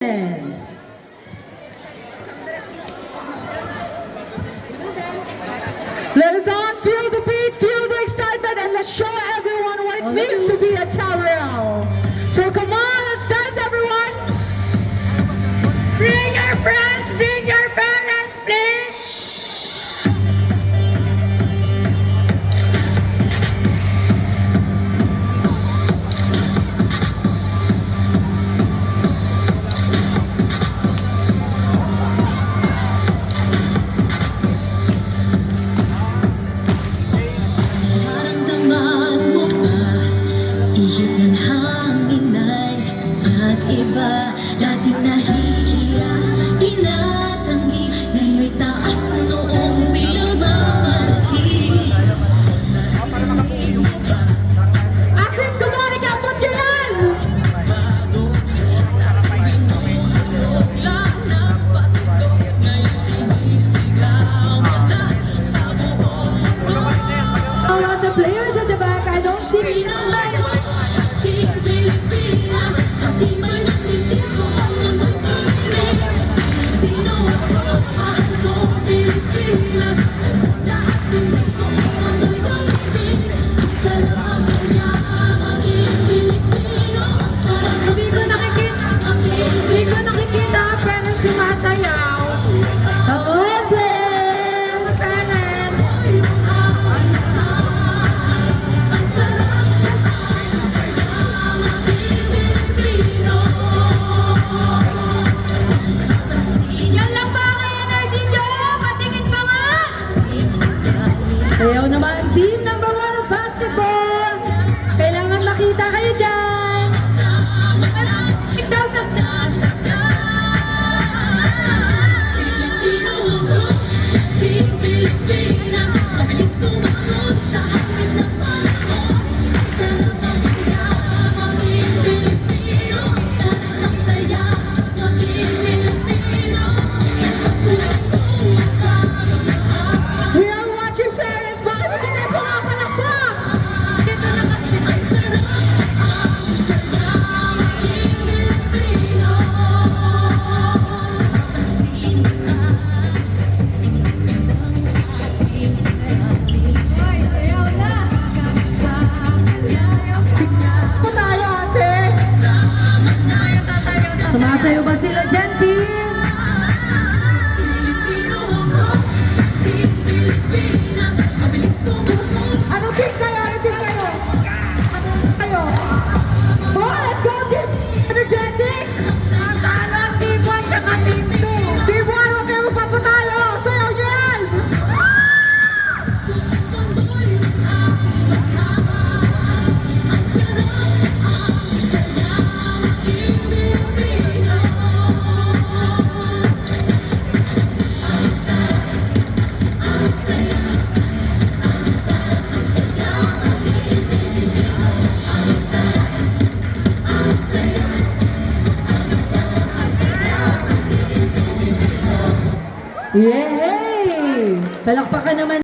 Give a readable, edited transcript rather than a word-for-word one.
Let's on, feel the beat, feel the excitement, and let's show everyone what it means to be a Tauriel. So come on, let's dance, everyone. Bring your friends, bring your parents, please. Ihip ng hangin ay pag-iba. Dating nahihiya, tinatanggi, ngayon'y taas noong pinamahagi. Athletes, come on, ikapot nyo yan! Bago, binuhulog lang na patok, ngayon sinisigaw na sa buong mundo. All of the players at the back, I don't see you guys. Hindi ko nakikita pero sumasayaw. Hello, players! Parents! Yan lang ba ang energy nyo? Patingin pa nga! Ayaw naman, team number 1 of basketball! Kailangan makita kayo dyan! Ikaw sa... Pilipinas, mabilis tumakot sa hangin ng panahon. Sarap ang saya, maging Pilipino. Sarap ang saya, maging Pilipino. Sa puso ko ang We are watching, parents! Bakit hindi tayo pumapalakpak? Ito na kasi ang sarap, ang saya, maging Pilipino. Ito tayo, ate! Sumasayo ba sila dyan, team? Anong team kayo? Anong team kayo? Anong kayo? Oh, let's go, team! Energetic! Talo, team 1 tsaka team 2! Team 1, huwag kayo magpapatalo! Sayaw nyo yan! Yay! Palakpakan naman.